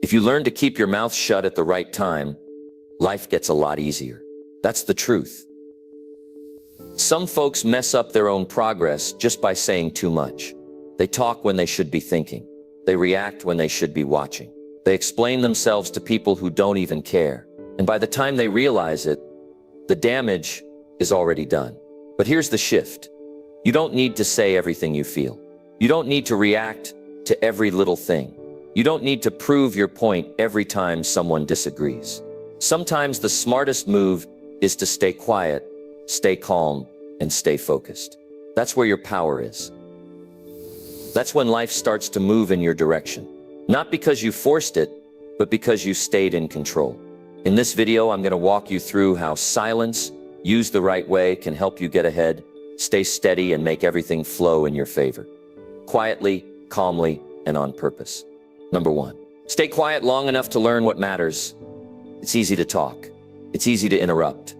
If you learn to keep your mouth shut at the right time, life gets a lot easier. That's the truth. Some folks mess up their own progress just by saying too much. They talk when they should be thinking. They react when they should be watching. They explain themselves to people who don't even care. And by the time they realize it, the damage is already done. But here's the shift. You don't need to say everything you feel. You don't need to react to every little thing. You don't need to prove your point every time someone disagrees. Sometimes the smartest move is to stay quiet, stay calm, and stay focused. That's where your power is. That's when life starts to move in your direction. Not because you forced it, but because you stayed in control. In this video, I'm going to walk you through how silence, used the right way, can help you get ahead, stay steady, and make everything flow in your favor. Quietly, calmly, and on purpose. Number 1, stay quiet long enough to learn what matters. It's easy to talk. It's easy to interrupt.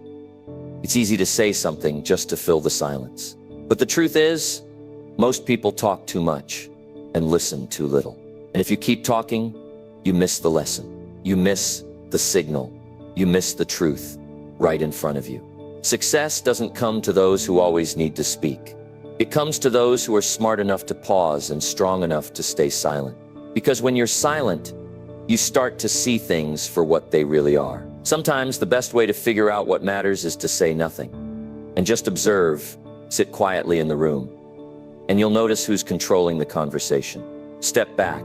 It's easy to say something just to fill the silence. But the truth is, most people talk too much and listen too little. And if you keep talking, you miss the lesson. You miss the signal. You miss the truth right in front of you. Success doesn't come to those who always need to speak. It comes to those who are smart enough to pause and strong enough to stay silent. Because when you're silent, you start to see things for what they really are. Sometimes the best way to figure out what matters is to say nothing and just observe, sit quietly in the room, and you'll notice who's controlling the conversation. Step back,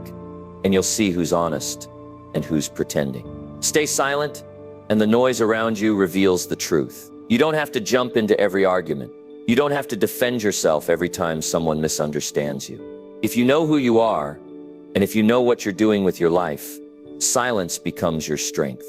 and you'll see who's honest and who's pretending. Stay silent, and the noise around you reveals the truth. You don't have to jump into every argument. You don't have to defend yourself every time someone misunderstands you. If you know who you are, and if you know what you're doing with your life, silence becomes your strength.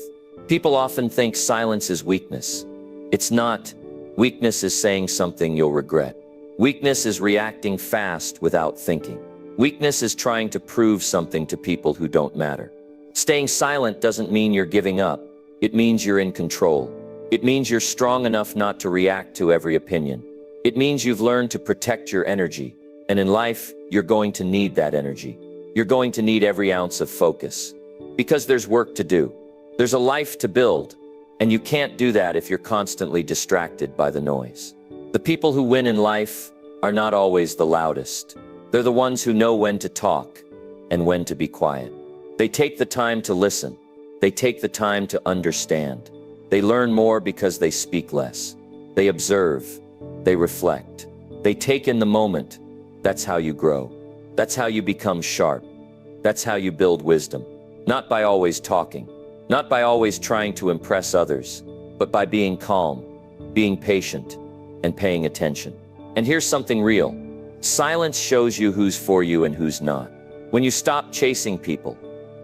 People often think silence is weakness. It's not. Weakness is saying something you'll regret. Weakness is reacting fast without thinking. Weakness is trying to prove something to people who don't matter. Staying silent doesn't mean you're giving up. It means you're in control. It means you're strong enough not to react to every opinion. It means you've learned to protect your energy. And in life, you're going to need that energy. You're going to need every ounce of focus. Because there's work to do. There's a life to build. And you can't do that if you're constantly distracted by the noise. The people who win in life are not always the loudest. They're the ones who know when to talk and when to be quiet. They take the time to listen. They take the time to understand. They learn more because they speak less. They observe. They reflect. They take in the moment. That's how you grow. That's how you become sharp. That's how you build wisdom. Not by always talking. Not by always trying to impress others, but by being calm, being patient, and paying attention. And here's something real. Silence shows you who's for you and who's not. When you stop chasing people,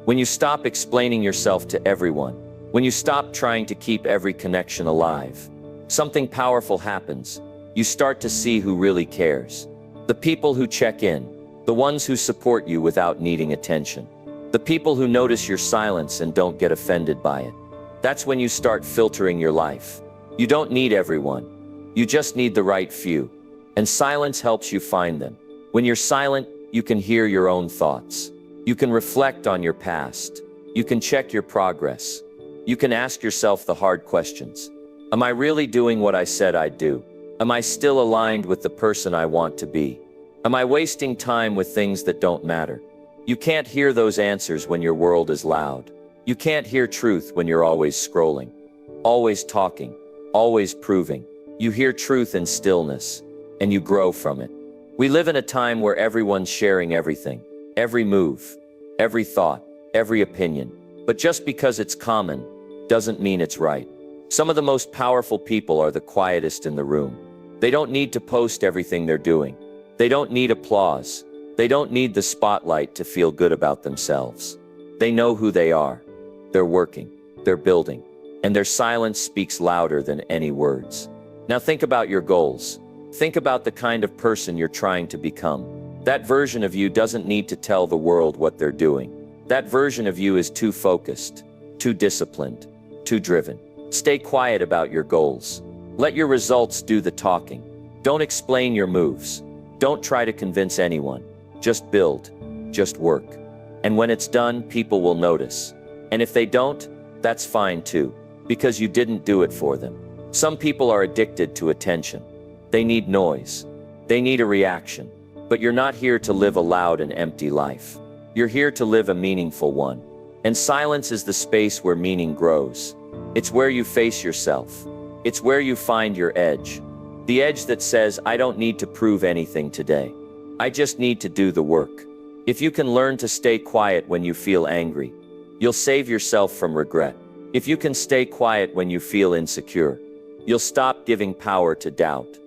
when you stop explaining yourself to everyone, when you stop trying to keep every connection alive, something powerful happens. You start to see who really cares. The people who check in, the ones who support you without needing attention, the people who notice your silence and don't get offended by it. That's when you start filtering your life. You don't need everyone. You just need the right few. And silence helps you find them. When you're silent, you can hear your own thoughts. You can reflect on your past. You can check your progress. You can ask yourself the hard questions. Am I really doing what I said I'd do? Am I still aligned with the person I want to be? Am I wasting time with things that don't matter? You can't hear those answers when your world is loud. You can't hear truth when you're always scrolling, always talking, always proving. You hear truth in stillness, and you grow from it. We live in a time where everyone's sharing everything, every move, every thought, every opinion. But just because it's common doesn't mean it's right. Some of the most powerful people are the quietest in the room. They don't need to post everything they're doing. They don't need applause. They don't need the spotlight to feel good about themselves. They know who they are. They're working. They're building. And their silence speaks louder than any words. Now think about your goals. Think about the kind of person you're trying to become. That version of you doesn't need to tell the world what they're doing. That version of you is too focused, too disciplined, too driven. Stay quiet about your goals. Let your results do the talking. Don't explain your moves. Don't try to convince anyone. Just build. Just work. And when it's done, people will notice. And if they don't, that's fine too, because you didn't do it for them. Some people are addicted to attention. They need noise. They need a reaction. But you're not here to live a loud and empty life. You're here to live a meaningful one. And silence is the space where meaning grows. It's where you face yourself. It's where you find your edge. The edge that says, I don't need to prove anything today. I just need to do the work. If you can learn to stay quiet when you feel angry, you'll save yourself from regret. If you can stay quiet when you feel insecure, you'll stop giving power to doubt.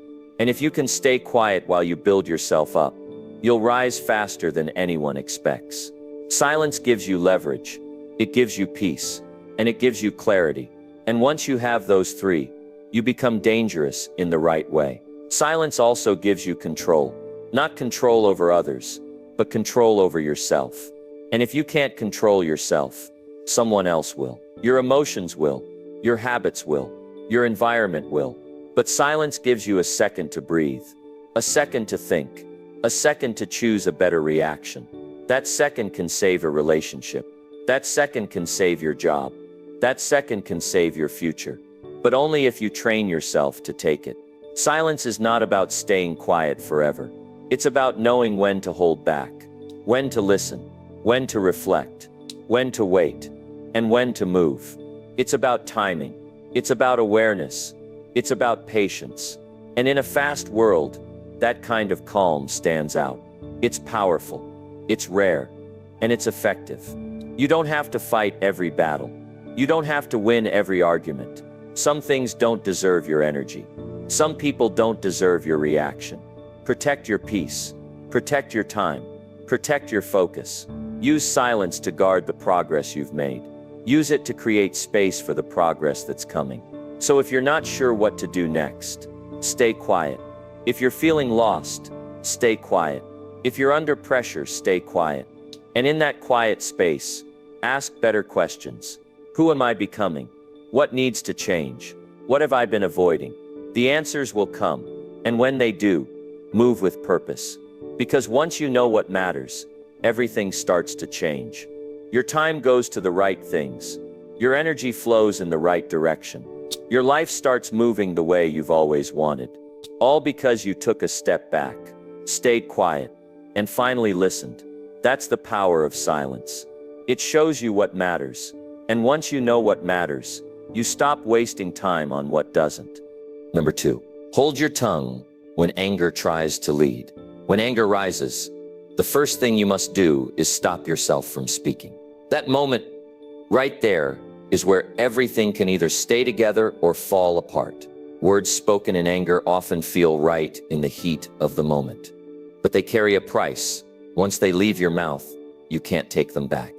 And if you can stay quiet while you build yourself up, you'll rise faster than anyone expects. Silence gives you leverage. It gives you peace. And it gives you clarity. And once you have those three, you become dangerous in the right way. Silence also gives you control. Not control over others, but control over yourself. And if you can't control yourself, someone else will. Your emotions will. Your habits will. Your environment will. But silence gives you a second to breathe, a second to think, a second to choose a better reaction. That second can save a relationship. That second can save your job. That second can save your future. But only if you train yourself to take it. Silence is not about staying quiet forever. It's about knowing when to hold back, when to listen, when to reflect, when to wait, and when to move. It's about timing. It's about awareness. It's about patience. And in a fast world, that kind of calm stands out. It's powerful. It's rare. And it's effective. You don't have to fight every battle. You don't have to win every argument. Some things don't deserve your energy. Some people don't deserve your reaction. Protect your peace. Protect your time. Protect your focus. Use silence to guard the progress you've made. Use it to create space for the progress that's coming. So if you're not sure what to do next, stay quiet. If you're feeling lost, stay quiet. If you're under pressure, stay quiet. And in that quiet space, ask better questions. Who am I becoming? What needs to change? What have I been avoiding? The answers will come. And when they do, move with purpose. Because once you know what matters, everything starts to change. Your time goes to the right things. Your energy flows in the right direction. Your life starts moving the way you've always wanted. All because you took a step back, stayed quiet, and finally listened. That's the power of silence. It shows you what matters. And once you know what matters, you stop wasting time on what doesn't. Number 2, hold your tongue when anger tries to lead. When anger rises, the first thing you must do is stop yourself from speaking. That moment right there is where everything can either stay together or fall apart. Words spoken in anger often feel right in the heat of the moment, but they carry a price. Once they leave your mouth, you can't take them back.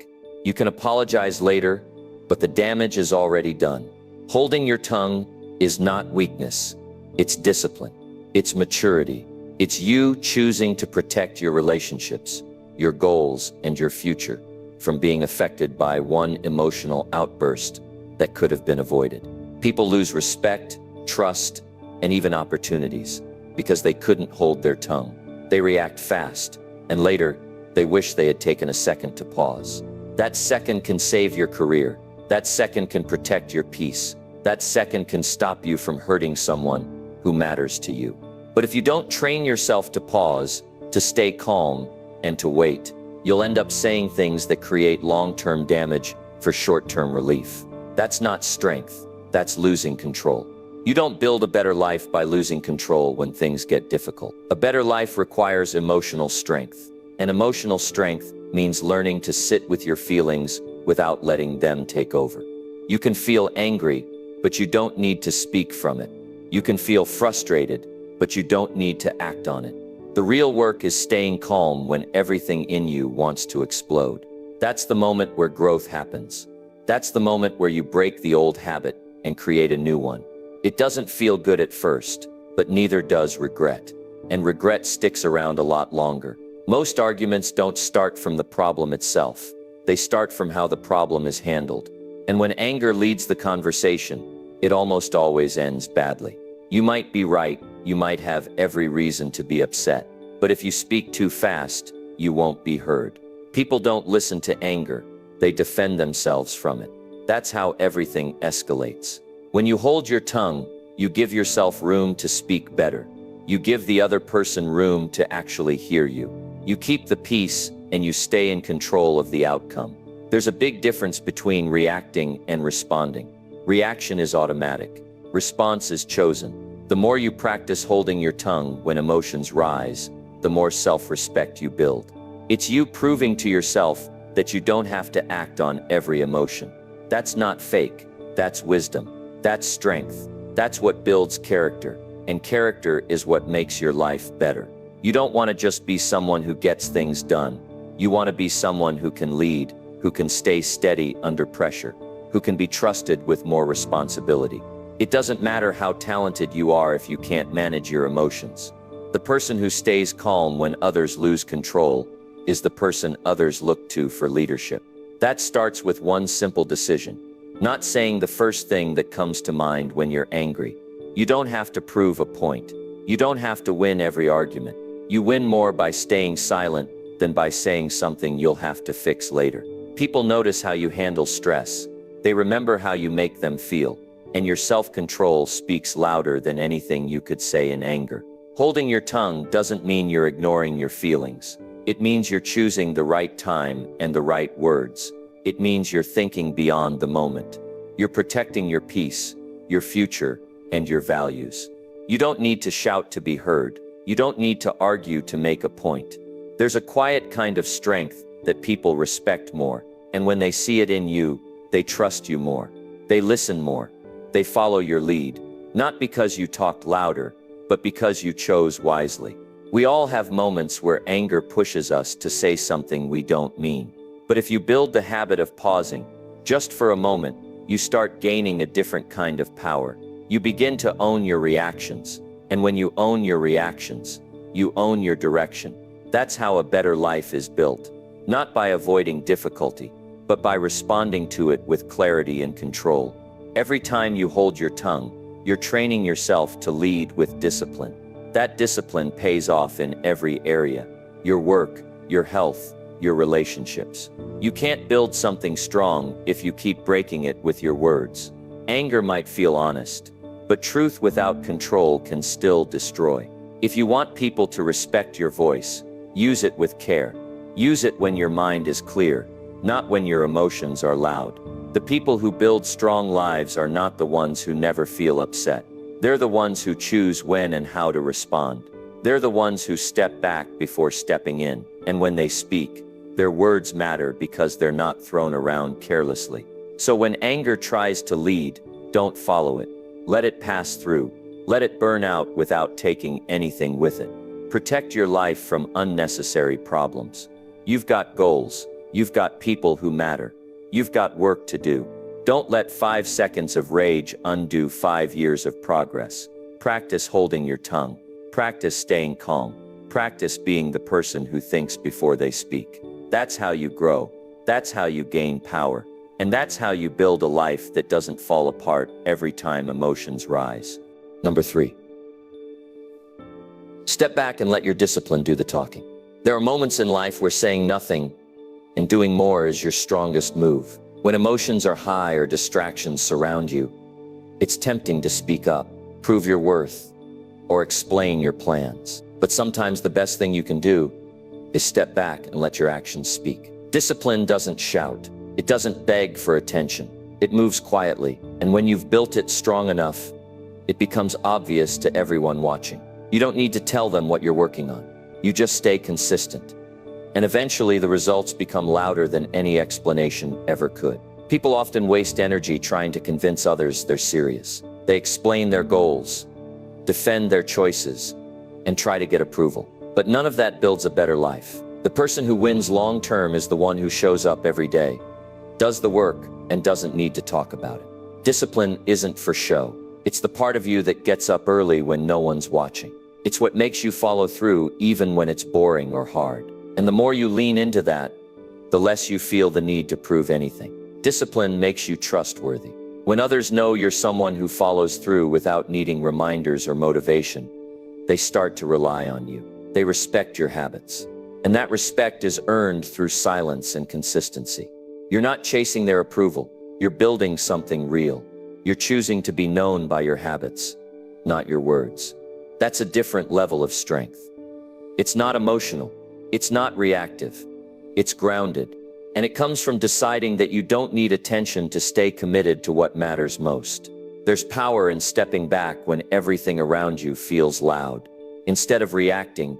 You can apologize later, but the damage is already done. Holding your tongue is not weakness. It's discipline. It's maturity. It's you choosing to protect your relationships, your goals, and your future from being affected by one emotional outburst that could have been avoided. People lose respect, trust, and even opportunities because they couldn't hold their tongue. They react fast, and later, they wish they had taken a second to pause. That second can save your career. That second can protect your peace. That second can stop you from hurting someone who matters to you. But if you don't train yourself to pause, to stay calm, and to wait, you'll end up saying things that create long-term damage for short-term relief. That's not strength. That's losing control. You don't build a better life by losing control when things get difficult. A better life requires emotional strength. And emotional strength means learning to sit with your feelings without letting them take over. You can feel angry, but you don't need to speak from it. You can feel frustrated, but you don't need to act on it. The real work is staying calm when everything in you wants to explode. That's the moment where growth happens. That's the moment where you break the old habit and create a new one. It doesn't feel good at first, but neither does regret. And regret sticks around a lot longer. Most arguments don't start from the problem itself. They start from how the problem is handled. And when anger leads the conversation, it almost always ends badly. You might be right, you might have every reason to be upset, but if you speak too fast, you won't be heard. People don't listen to anger, they defend themselves from it. That's how everything escalates. When you hold your tongue, you give yourself room to speak better. You give the other person room to actually hear you. You keep the peace and you stay in control of the outcome. There's a big difference between reacting and responding. Reaction is automatic. Response is chosen. The more you practice holding your tongue when emotions rise, the more self-respect you build. It's you proving to yourself that you don't have to act on every emotion. That's not fake. That's wisdom. That's strength. That's what builds character. And character is what makes your life better. You don't want to just be someone who gets things done. You want to be someone who can lead, who can stay steady under pressure, who can be trusted with more responsibility. It doesn't matter how talented you are if you can't manage your emotions. The person who stays calm when others lose control is the person others look to for leadership. That starts with one simple decision: not saying the first thing that comes to mind when you're angry. You don't have to prove a point. You don't have to win every argument. You win more by staying silent than by saying something you'll have to fix later. People notice how you handle stress. They remember how you make them feel. And your self-control speaks louder than anything you could say in anger. Holding your tongue doesn't mean you're ignoring your feelings. It means you're choosing the right time and the right words. It means you're thinking beyond the moment. You're protecting your peace, your future, and your values. You don't need to shout to be heard. You don't need to argue to make a point. There's a quiet kind of strength that people respect more. And when they see it in you, they trust you more. They listen more. They follow your lead. Not because you talked louder, but because you chose wisely. We all have moments where anger pushes us to say something we don't mean. But if you build the habit of pausing, just for a moment, you start gaining a different kind of power. You begin to own your reactions. And when you own your reactions, you own your direction. That's how a better life is built. Not by avoiding difficulty, but by responding to it with clarity and control. Every time you hold your tongue, you're training yourself to lead with discipline. That discipline pays off in every area: your work, your health, your relationships. You can't build something strong if you keep breaking it with your words. Anger might feel honest, but truth without control can still destroy. If you want people to respect your voice, use it with care. Use it when your mind is clear, not when your emotions are loud. The people who build strong lives are not the ones who never feel upset. They're the ones who choose when and how to respond. They're the ones who step back before stepping in. And when they speak, their words matter because they're not thrown around carelessly. So when anger tries to lead, don't follow it. Let it pass through. Let it burn out without taking anything with it. Protect your life from unnecessary problems. You've got goals. You've got people who matter. You've got work to do. Don't let 5 seconds of rage undo 5 years of progress. Practice holding your tongue. Practice staying calm. Practice being the person who thinks before they speak. That's how you grow. That's how you gain power. And that's how you build a life that doesn't fall apart every time emotions rise. Number 3. Step back and let your discipline do the talking. There are moments in life where saying nothing and doing more is your strongest move. When emotions are high or distractions surround you, it's tempting to speak up, prove your worth, or explain your plans. But sometimes the best thing you can do is step back and let your actions speak. Discipline doesn't shout. It doesn't beg for attention. It moves quietly, and when you've built it strong enough, it becomes obvious to everyone watching. You don't need to tell them what you're working on. You just stay consistent. And eventually the results become louder than any explanation ever could. People often waste energy trying to convince others they're serious. They explain their goals, defend their choices, and try to get approval. But none of that builds a better life. The person who wins long-term is the one who shows up every day, does the work, and doesn't need to talk about it. Discipline isn't for show. It's the part of you that gets up early when no one's watching. It's what makes you follow through even when it's boring or hard. And the more you lean into that, the less you feel the need to prove anything. Discipline makes you trustworthy. When others know you're someone who follows through without needing reminders or motivation, they start to rely on you. They respect your habits. And that respect is earned through silence and consistency. You're not chasing their approval. You're building something real. You're choosing to be known by your habits, not your words. That's a different level of strength. It's not emotional. It's not reactive. It's grounded. And it comes from deciding that you don't need attention to stay committed to what matters most. There's power in stepping back when everything around you feels loud. Instead of reacting,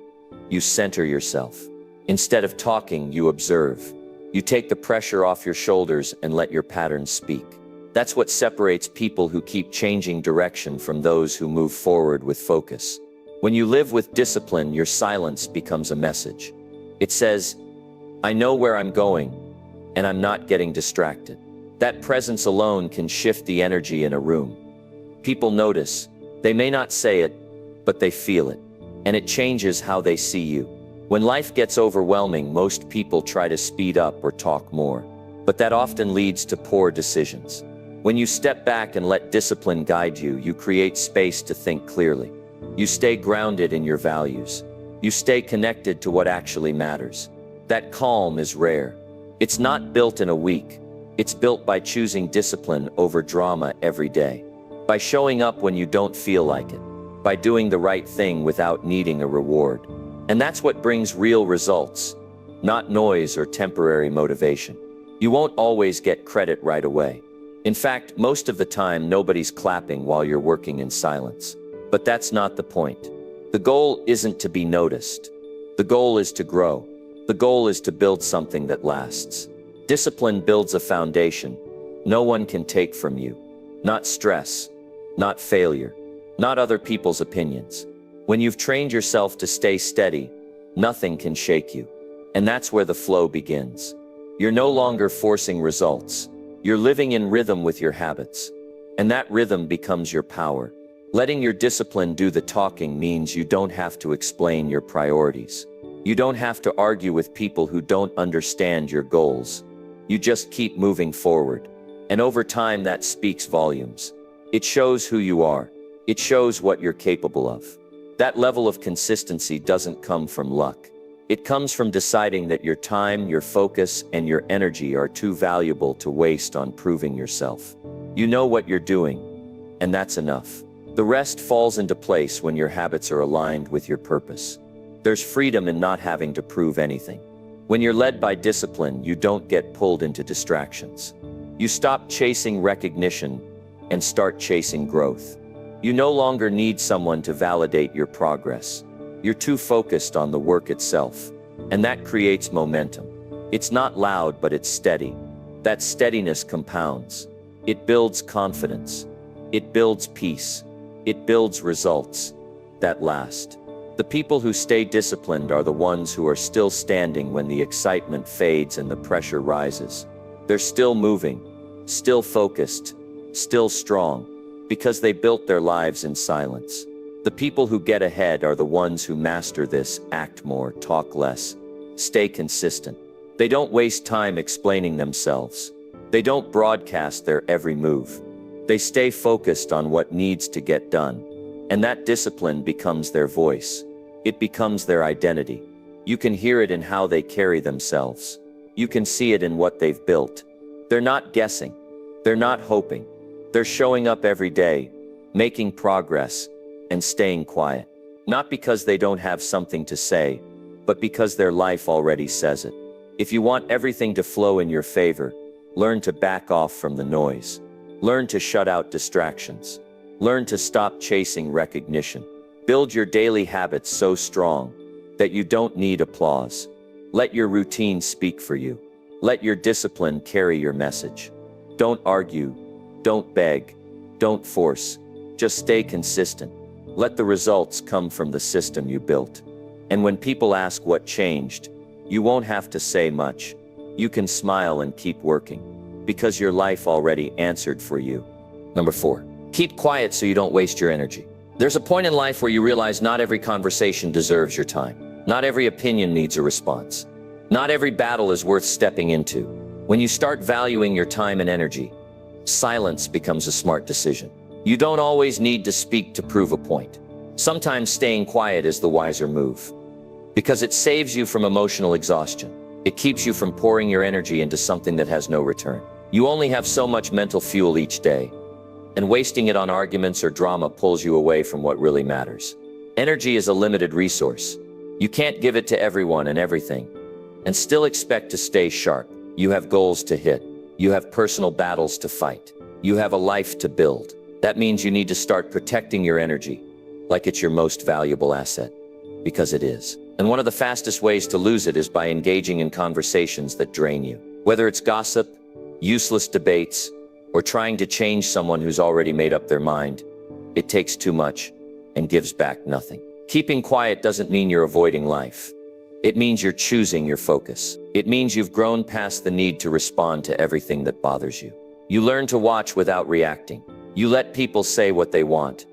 you center yourself. Instead of talking, you observe. You take the pressure off your shoulders and let your patterns speak. That's what separates people who keep changing direction from those who move forward with focus. When you live with discipline, your silence becomes a message. It says, I know where I'm going, and I'm not getting distracted. That presence alone can shift the energy in a room. People notice. They may not say it, but they feel it. And it changes how they see you. When life gets overwhelming, most people try to speed up or talk more. But that often leads to poor decisions. When you step back and let discipline guide you, you create space to think clearly. You stay grounded in your values. You stay connected to what actually matters. That calm is rare. It's not built in a week. It's built by choosing discipline over drama every day. By showing up when you don't feel like it. By doing the right thing without needing a reward. And that's what brings real results, not noise or temporary motivation. You won't always get credit right away. In fact, most of the time, nobody's clapping while you're working in silence. But that's not the point. The goal isn't to be noticed. The goal is to grow. The goal is to build something that lasts. Discipline builds a foundation no one can take from you. Not stress, not failure, not other people's opinions. When you've trained yourself to stay steady, nothing can shake you. And that's where the flow begins. You're no longer forcing results. You're living in rhythm with your habits. And that rhythm becomes your power. Letting your discipline do the talking means you don't have to explain your priorities. You don't have to argue with people who don't understand your goals. You just keep moving forward. And over time, that speaks volumes. It shows who you are. It shows what you're capable of. That level of consistency doesn't come from luck. It comes from deciding that your time, your focus, and your energy are too valuable to waste on proving yourself. You know what you're doing, and that's enough. The rest falls into place when your habits are aligned with your purpose. There's freedom in not having to prove anything. When you're led by discipline, you don't get pulled into distractions. You stop chasing recognition and start chasing growth. You no longer need someone to validate your progress. You're too focused on the work itself. And that creates momentum. It's not loud, but it's steady. That steadiness compounds. It builds confidence. It builds peace. It builds results that last. The people who stay disciplined are the ones who are still standing when the excitement fades and the pressure rises. They're still moving, still focused, still strong, because they built their lives in silence. The people who get ahead are the ones who master this: act more, talk less, stay consistent. They don't waste time explaining themselves. They don't broadcast their every move. They stay focused on what needs to get done. And that discipline becomes their voice. It becomes their identity. You can hear it in how they carry themselves. You can see it in what they've built. They're not guessing. They're not hoping. They're showing up every day, making progress, and staying quiet. Not because they don't have something to say, but because their life already says it. If you want everything to flow in your favor, learn to back off from the noise. Learn to shut out distractions. Learn to stop chasing recognition. Build your daily habits so strong that you don't need applause. Let your routine speak for you. Let your discipline carry your message. Don't argue. Don't beg. Don't force. Just stay consistent. Let the results come from the system you built. And when people ask what changed, you won't have to say much. You can smile and keep working, because your life already answered for you. Number 4. Keep quiet so you don't waste your energy. There's a point in life where you realize not every conversation deserves your time. Not every opinion needs a response. Not every battle is worth stepping into. When you start valuing your time and energy, silence becomes a smart decision. You don't always need to speak to prove a point. Sometimes staying quiet is the wiser move, because it saves you from emotional exhaustion. It keeps you from pouring your energy into something that has no return. You only have so much mental fuel each day, and wasting it on arguments or drama pulls you away from what really matters. Energy is a limited resource. You can't give it to everyone and everything, and still expect to stay sharp. You have goals to hit. You have personal battles to fight. You have a life to build. That means you need to start protecting your energy like it's your most valuable asset, because it is. And one of the fastest ways to lose it is by engaging in conversations that drain you. Whether it's gossip, useless debates, or trying to change someone who's already made up their mind, it takes too much and gives back nothing. Keeping quiet doesn't mean you're avoiding life. It means you're choosing your focus. It means you've grown past the need to respond to everything that bothers you. You learn to watch without reacting. You let people say what they want,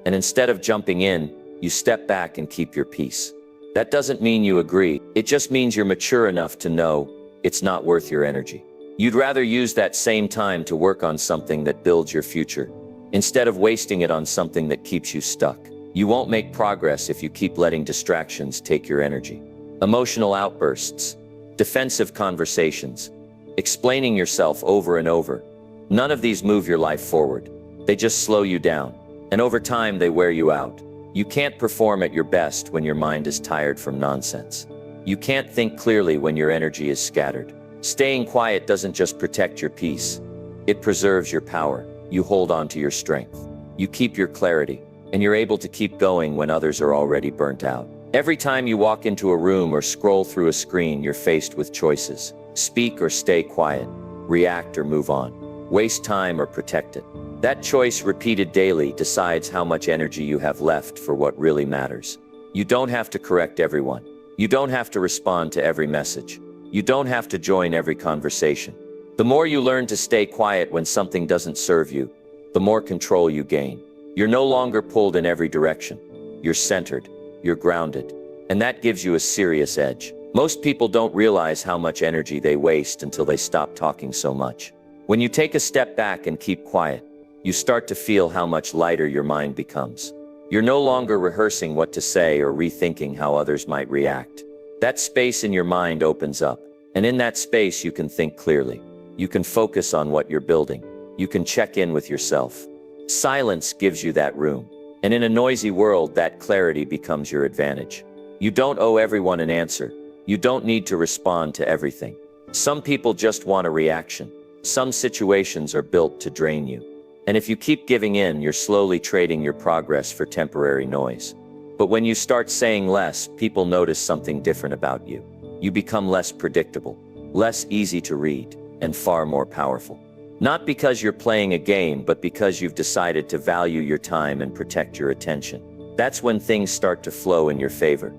and instead of jumping in, you step back and keep your peace. That doesn't mean you agree. It just means you're mature enough to know it's not worth your energy. You'd rather use that same time to work on something that builds your future, instead of wasting it on something that keeps you stuck. You won't make progress if you keep letting distractions take your energy. Emotional outbursts, defensive conversations, explaining yourself over and over. None of these move your life forward. They just slow you down, and over time they wear you out. You can't perform at your best when your mind is tired from nonsense. You can't think clearly when your energy is scattered. Staying quiet doesn't just protect your peace. It preserves your power. You hold on to your strength. You keep your clarity, and you're able to keep going when others are already burnt out. Every time you walk into a room or scroll through a screen, you're faced with choices. Speak or stay quiet. React or move on. Waste time or protect it. That choice, repeated daily, decides how much energy you have left for what really matters. You don't have to correct everyone. You don't have to respond to every message. You don't have to join every conversation. The more you learn to stay quiet when something doesn't serve you, the more control you gain. You're no longer pulled in every direction. You're centered. You're grounded. And that gives you a serious edge. Most people don't realize how much energy they waste until they stop talking so much. When you take a step back and keep quiet, you start to feel how much lighter your mind becomes. You're no longer rehearsing what to say or rethinking how others might react. That space in your mind opens up, and in that space you can think clearly. You can focus on what you're building. You can check in with yourself. Silence gives you that room, and in a noisy world, that clarity becomes your advantage. You don't owe everyone an answer. You don't need to respond to everything. Some people just want a reaction. Some situations are built to drain you. And if you keep giving in, you're slowly trading your progress for temporary noise. But when you start saying less, people notice something different about you. You become less predictable, less easy to read, and far more powerful. Not because you're playing a game, but because you've decided to value your time and protect your attention. That's when things start to flow in your favor.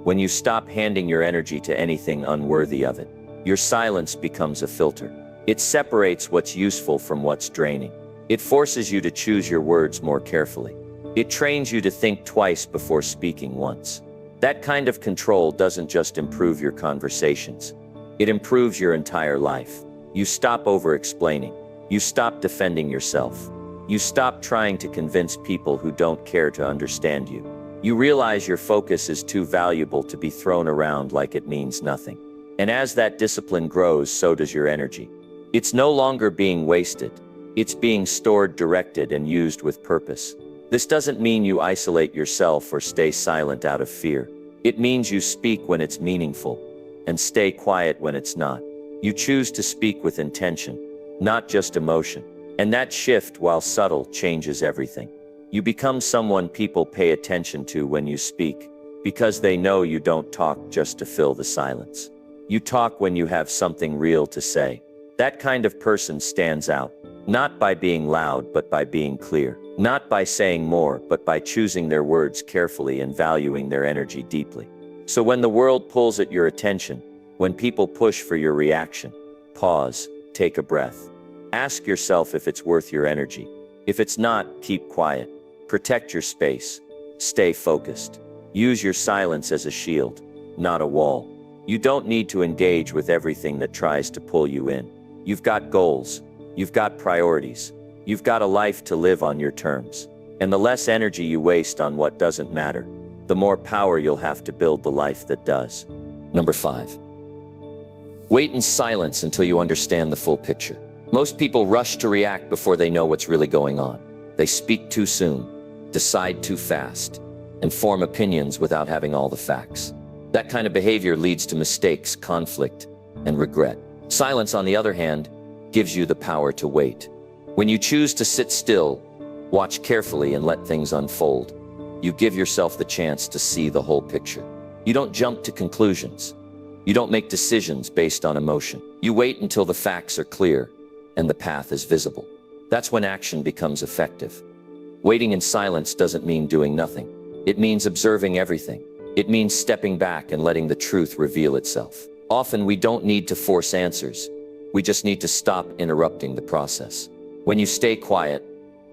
When you stop handing your energy to anything unworthy of it. Your silence becomes a filter. It separates what's useful from what's draining. It forces you to choose your words more carefully. It trains you to think twice before speaking once. That kind of control doesn't just improve your conversations. It improves your entire life. You stop over-explaining. You stop defending yourself. You stop trying to convince people who don't care to understand you. You realize your focus is too valuable to be thrown around like it means nothing. And as that discipline grows, so does your energy. It's no longer being wasted. It's being stored, directed, and used with purpose. This doesn't mean you isolate yourself or stay silent out of fear. It means you speak when it's meaningful and stay quiet when it's not. You choose to speak with intention, not just emotion. And that shift, while subtle, changes everything. You become someone people pay attention to when you speak, because they know you don't talk just to fill the silence. You talk when you have something real to say. That kind of person stands out, not by being loud, but by being clear. Not by saying more, but by choosing their words carefully and valuing their energy deeply. So when the world pulls at your attention, when people push for your reaction, pause, take a breath. Ask yourself if it's worth your energy. If it's not, keep quiet. Protect your space. Stay focused. Use your silence as a shield, not a wall. You don't need to engage with everything that tries to pull you in. You've got goals. You've got priorities. You've got a life to live on your terms. And the less energy you waste on what doesn't matter, the more power you'll have to build the life that does. Number 5. Wait in silence until you understand the full picture. Most people rush to react before they know what's really going on. They speak too soon, decide too fast, and form opinions without having all the facts. That kind of behavior leads to mistakes, conflict, and regret. Silence, on the other hand, gives you the power to wait. When you choose to sit still, watch carefully, and let things unfold, you give yourself the chance to see the whole picture. You don't jump to conclusions. You don't make decisions based on emotion. You wait until the facts are clear and the path is visible. That's when action becomes effective. Waiting in silence doesn't mean doing nothing. It means observing everything. It means stepping back and letting the truth reveal itself. Often we don't need to force answers. We just need to stop interrupting the process. When you stay quiet,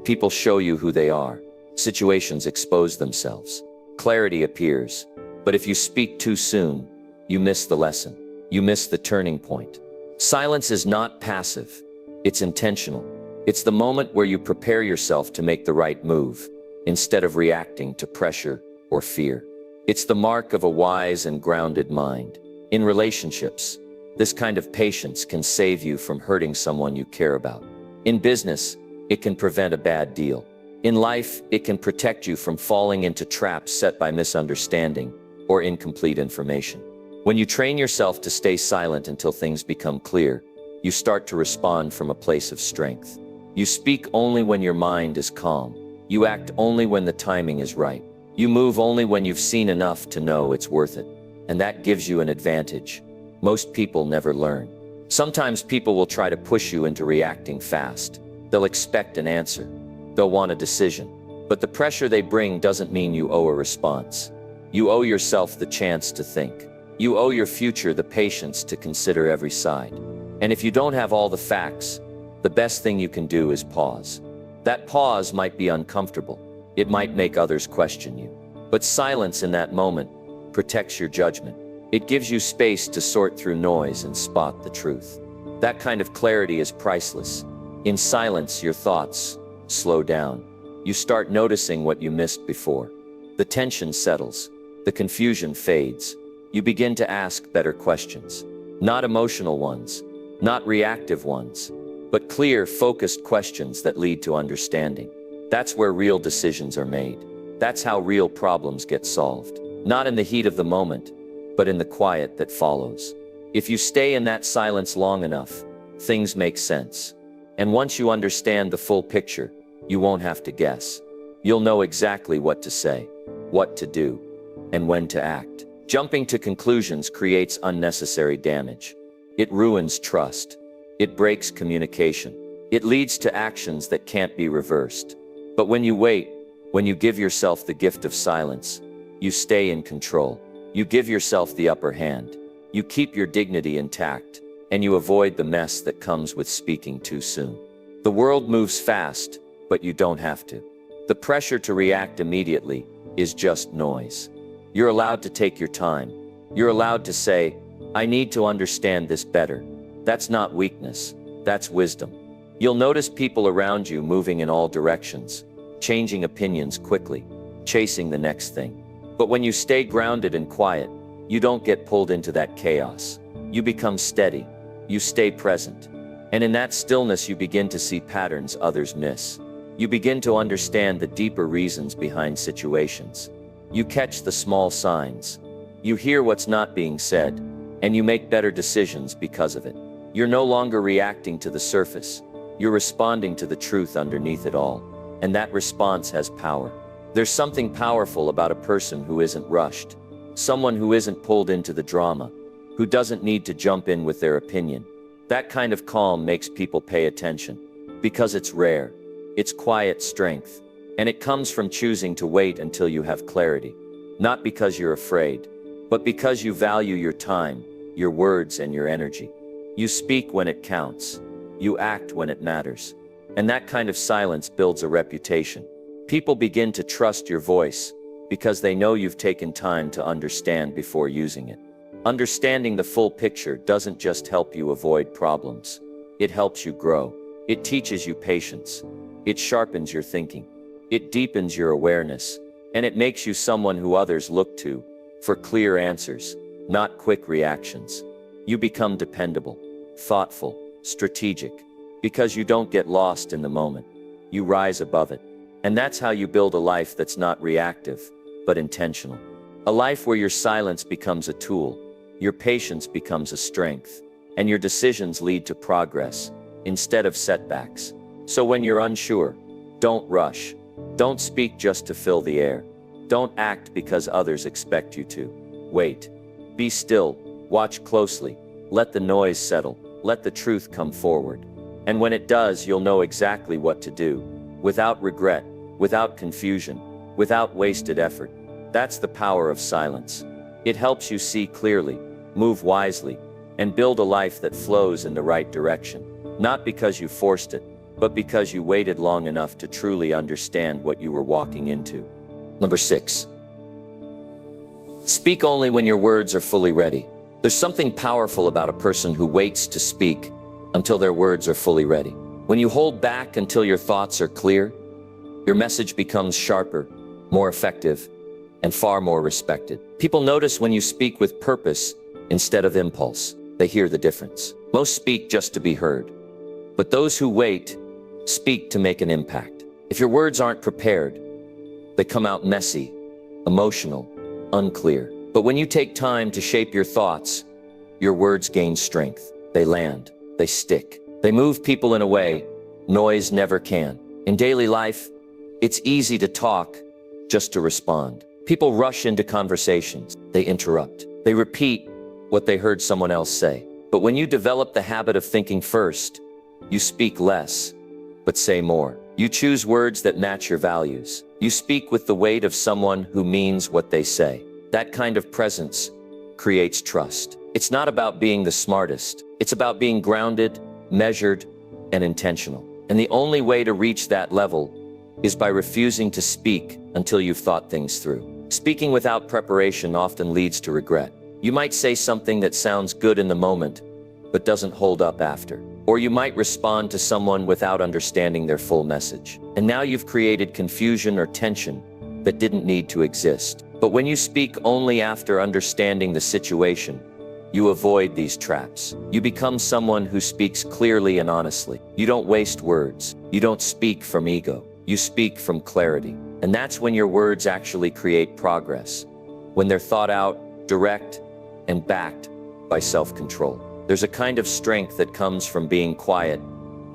people show you who they are. Situations expose themselves. Clarity appears. But if you speak too soon, you miss the lesson. You miss the turning point. Silence is not passive. It's intentional. It's the moment where you prepare yourself to make the right move, instead of reacting to pressure or fear. It's the mark of a wise and grounded mind. In relationships, this kind of patience can save you from hurting someone you care about. In business, it can prevent a bad deal. In life, it can protect you from falling into traps set by misunderstanding or incomplete information. When you train yourself to stay silent until things become clear, you start to respond from a place of strength. You speak only when your mind is calm. You act only when the timing is right. You move only when you've seen enough to know it's worth it. And that gives you an advantage most people never learn. Sometimes people will try to push you into reacting fast. They'll expect an answer. They'll want a decision. But the pressure they bring doesn't mean you owe a response. You owe yourself the chance to think. You owe your future the patience to consider every side. And if you don't have all the facts, the best thing you can do is pause. That pause might be uncomfortable. It might make others question you. But silence in that moment protects your judgment. It gives you space to sort through noise and spot the truth. That kind of clarity is priceless. In silence, your thoughts slow down. You start noticing what you missed before. The tension settles. The confusion fades. You begin to ask better questions. Not emotional ones, not reactive ones, but clear, focused questions that lead to understanding. That's where real decisions are made. That's how real problems get solved. Not in the heat of the moment, but in the quiet that follows. If you stay in that silence long enough, things make sense. And once you understand the full picture, you won't have to guess. You'll know exactly what to say, what to do, and when to act. Jumping to conclusions creates unnecessary damage. It ruins trust. It breaks communication. It leads to actions that can't be reversed. But when you wait, when you give yourself the gift of silence, you stay in control. You give yourself the upper hand. You keep your dignity intact, and you avoid the mess that comes with speaking too soon. The world moves fast, but you don't have to. The pressure to react immediately is just noise. You're allowed to take your time. You're allowed to say, I need to understand this better. That's not weakness, that's wisdom. You'll notice people around you moving in all directions, changing opinions quickly, chasing the next thing. But when you stay grounded and quiet, you don't get pulled into that chaos. You become steady. You stay present. And in that stillness, you begin to see patterns others miss. You begin to understand the deeper reasons behind situations. You catch the small signs. You hear what's not being said, and you make better decisions because of it. You're no longer reacting to the surface. You're responding to the truth underneath it all. And that response has power. There's something powerful about a person who isn't rushed. Someone who isn't pulled into the drama. Who doesn't need to jump in with their opinion. That kind of calm makes people pay attention. Because it's rare. It's quiet strength. And it comes from choosing to wait until you have clarity. Not because you're afraid, but because you value your time, your words, and your energy. You speak when it counts. You act when it matters. And that kind of silence builds a reputation. People begin to trust your voice because they know you've taken time to understand before using it. Understanding the full picture doesn't just help you avoid problems. It helps you grow. It teaches you patience. It sharpens your thinking. It deepens your awareness. And it makes you someone who others look to for clear answers, not quick reactions. You become dependable, thoughtful, strategic, because you don't get lost in the moment. You rise above it. And that's how you build a life that's not reactive, but intentional. A life where your silence becomes a tool, your patience becomes a strength, and your decisions lead to progress, instead of setbacks. So when you're unsure, don't rush. Don't speak just to fill the air. Don't act because others expect you to. Wait. Be still. Watch closely. Let the noise settle. Let the truth come forward. And when it does, you'll know exactly what to do. Without regret, without confusion, without wasted effort. That's the power of silence. It helps you see clearly, move wisely, and build a life that flows in the right direction. Not because you forced it, but because you waited long enough to truly understand what you were walking into. Number 6. Speak only when your words are fully ready. There's something powerful about a person who waits to speak until their words are fully ready. When you hold back until your thoughts are clear, your message becomes sharper, more effective, and far more respected. People notice when you speak with purpose instead of impulse. They hear the difference. Most speak just to be heard, but those who wait speak to make an impact. If your words aren't prepared, they come out messy, emotional, unclear. But when you take time to shape your thoughts, your words gain strength. They land, they stick, they move people in a way noise never can. In daily life, it's easy to talk just to respond. People rush into conversations, they interrupt, they repeat what they heard someone else say. But when you develop the habit of thinking first, you speak less, but say more. You choose words that match your values. You speak with the weight of someone who means what they say. That kind of presence creates trust. It's not about being the smartest. It's about being grounded, measured, and intentional. And the only way to reach that level is by refusing to speak until you've thought things through. Speaking without preparation often leads to regret. You might say something that sounds good in the moment, but doesn't hold up after. Or you might respond to someone without understanding their full message. And now you've created confusion or tension that didn't need to exist. But when you speak only after understanding the situation, you avoid these traps. You become someone who speaks clearly and honestly. You don't waste words. You don't speak from ego. You speak from clarity. And that's when your words actually create progress. When they're thought out, direct, and backed by self-control. There's a kind of strength that comes from being quiet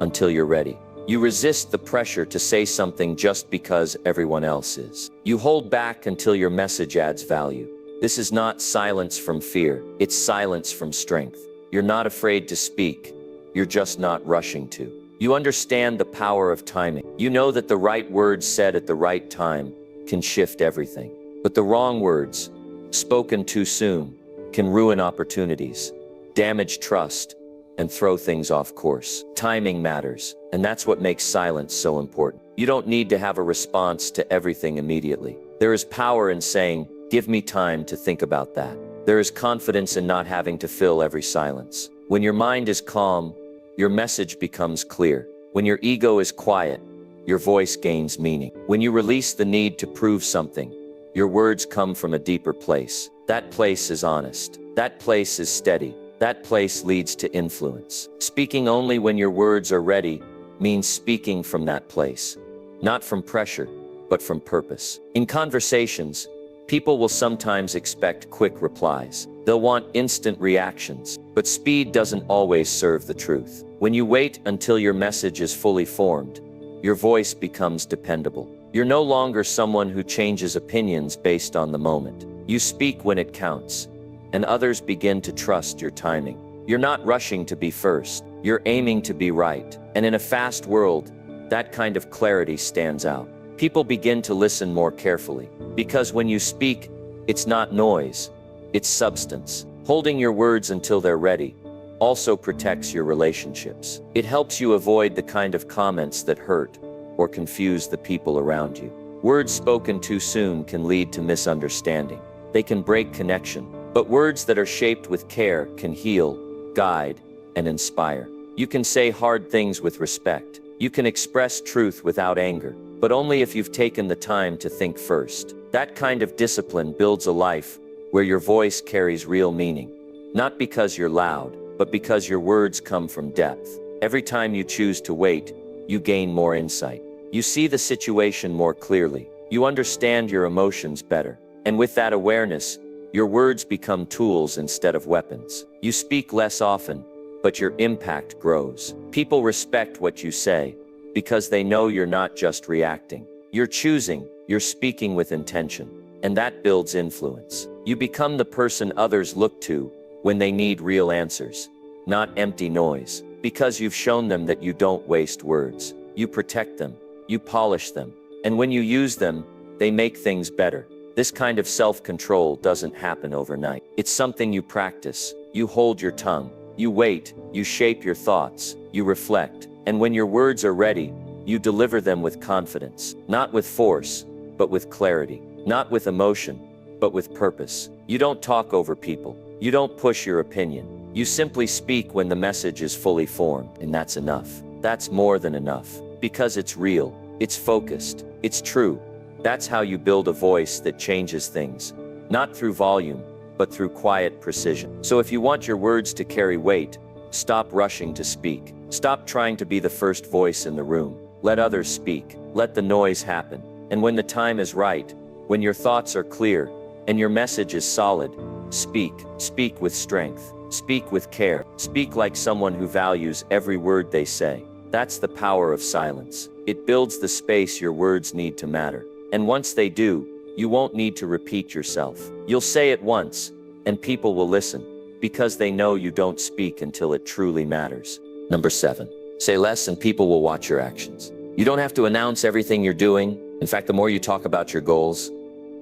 until you're ready. You resist the pressure to say something just because everyone else is. You hold back until your message adds value. This is not silence from fear, it's silence from strength. You're not afraid to speak, you're just not rushing to. You understand the power of timing. You know that the right words said at the right time can shift everything. But the wrong words, spoken too soon, can ruin opportunities, damage trust, and throw things off course. Timing matters, and that's what makes silence so important. You don't need to have a response to everything immediately. There is power in saying, "Give me time to think about that." There is confidence in not having to fill every silence. When your mind is calm, your message becomes clear. When your ego is quiet, your voice gains meaning. When you release the need to prove something, your words come from a deeper place. That place is honest. That place is steady. That place leads to influence. Speaking only when your words are ready means speaking from that place, not from pressure, but from purpose. In conversations, people will sometimes expect quick replies. They'll want instant reactions, but speed doesn't always serve the truth. When you wait until your message is fully formed, your voice becomes dependable. You're no longer someone who changes opinions based on the moment. You speak when it counts, and others begin to trust your timing. You're not rushing to be first, you're aiming to be right. And in a fast world, that kind of clarity stands out. People begin to listen more carefully, because when you speak, it's not noise, it's substance. Holding your words until they're ready also protects your relationships. It helps you avoid the kind of comments that hurt or confuse the people around you. Words spoken too soon can lead to misunderstanding. They can break connection. But words that are shaped with care can heal, guide, and inspire. You can say hard things with respect. You can express truth without anger, but only if you've taken the time to think first. That kind of discipline builds a life where your voice carries real meaning, Not because you're loud, but because your words come from depth. Every time you choose to wait, you gain more insight. You see the situation more clearly. You understand your emotions better. And with that awareness, your words become tools instead of weapons. You speak less often, but your impact grows. People respect what you say because they know you're not just reacting. You're choosing, you're speaking with intention, and that builds influence. You become the person others look to when they need real answers, not empty noise, because you've shown them that you don't waste words. You protect them, you polish them, and when you use them, they make things better. This kind of self-control doesn't happen overnight. It's something you practice. You hold your tongue, you wait, you shape your thoughts, you reflect, and when your words are ready, you deliver them with confidence, not with force, but with clarity, not with emotion, but with purpose. You don't talk over people. You don't push your opinion. You simply speak when the message is fully formed, and that's enough. That's more than enough, because it's real, it's focused, it's true. That's how you build a voice that changes things, not through volume, but through quiet precision. So if you want your words to carry weight, stop rushing to speak. Stop trying to be the first voice in the room. Let others speak. Let the noise happen. And when the time is right, when your thoughts are clear, and your message is solid, speak. Speak with strength. Speak with care. Speak like someone who values every word they say. That's the power of silence. It builds the space your words need to matter. And once they do, you won't need to repeat yourself. You'll say it once, and people will listen, because they know you don't speak until it truly matters. Number 7, say less and people will watch your actions. You don't have to announce everything you're doing. In fact, the more you talk about your goals,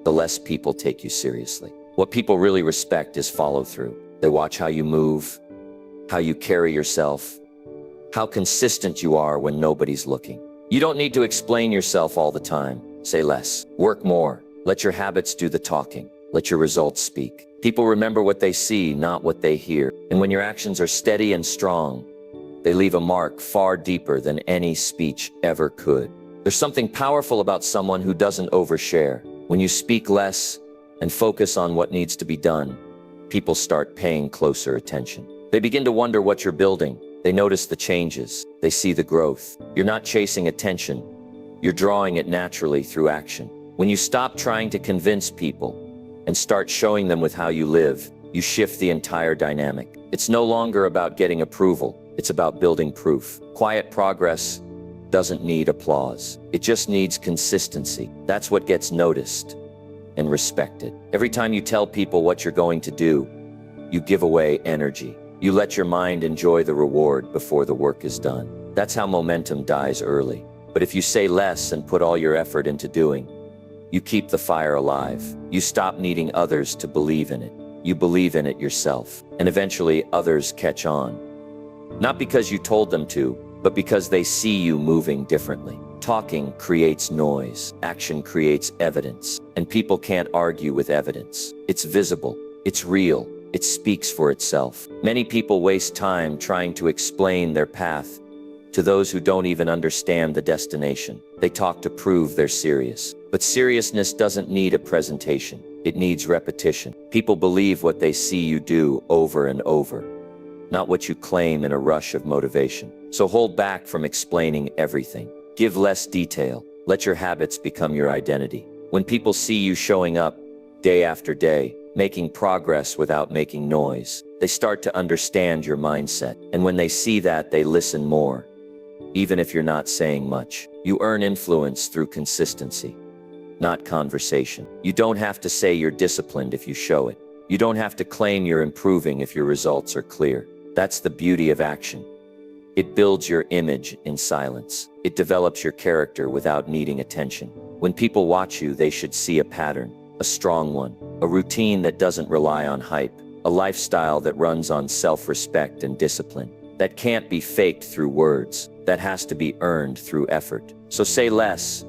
the less people take you seriously. What people really respect is follow through. They watch how you move, how you carry yourself, how consistent you are when nobody's looking. You don't need to explain yourself all the time. Say less. Work more. Let your habits do the talking. Let your results speak. People remember what they see, not what they hear. And when your actions are steady and strong, they leave a mark far deeper than any speech ever could. There's something powerful about someone who doesn't overshare. When you speak less and focus on what needs to be done, people start paying closer attention. They begin to wonder what you're building. They notice the changes. They see the growth. You're not chasing attention. You're drawing it naturally through action. When you stop trying to convince people and start showing them with how you live, you shift the entire dynamic. It's no longer about getting approval. It's about building proof. Quiet progress doesn't need applause. It just needs consistency. That's what gets noticed and respected. Every time you tell people what you're going to do, you give away energy. You let your mind enjoy the reward before the work is done. That's how momentum dies early. But if you say less and put all your effort into doing, you keep the fire alive. You stop needing others to believe in it. You believe in it yourself. And eventually others catch on. Not because you told them to, but because they see you moving differently. Talking creates noise. Action creates evidence. And people can't argue with evidence. It's visible. It's real. It speaks for itself. Many people waste time trying to explain their path to those who don't even understand the destination. They talk to prove they're serious. But seriousness doesn't need a presentation. It needs repetition. People believe what they see you do over and over, not what you claim in a rush of motivation. So hold back from explaining everything. Give less detail. Let your habits become your identity. When people see you showing up day after day, making progress without making noise, they start to understand your mindset. And when they see that, they listen more. Even if you're not saying much, you earn influence through consistency, not conversation. You don't have to say you're disciplined if you show it. You don't have to claim you're improving if your results are clear. That's the beauty of action. It builds your image in silence. It develops your character without needing attention. When people watch you, they should see a pattern, a strong one, a routine that doesn't rely on hype, a lifestyle that runs on self-respect and discipline. That can't be faked through words. That has to be earned through effort. So say less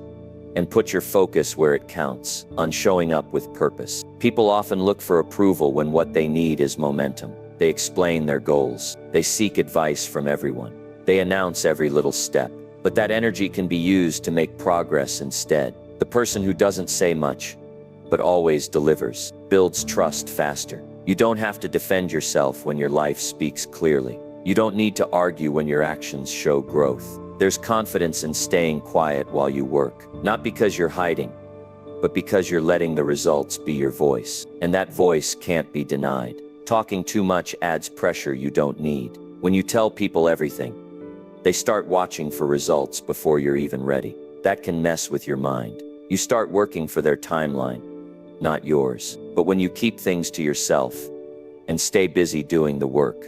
and put your focus where it counts, on showing up with purpose. People often look for approval when what they need is momentum. They explain their goals. They seek advice from everyone. They announce every little step. But that energy can be used to make progress instead. The person who doesn't say much, but always delivers, builds trust faster. You don't have to defend yourself when your life speaks clearly. You don't need to argue when your actions show growth. There's confidence in staying quiet while you work, not because you're hiding, but because you're letting the results be your voice. And that voice can't be denied. Talking too much adds pressure you don't need. When you tell people everything, they start watching for results before you're even ready. That can mess with your mind. You start working for their timeline, not yours. But when you keep things to yourself and stay busy doing the work,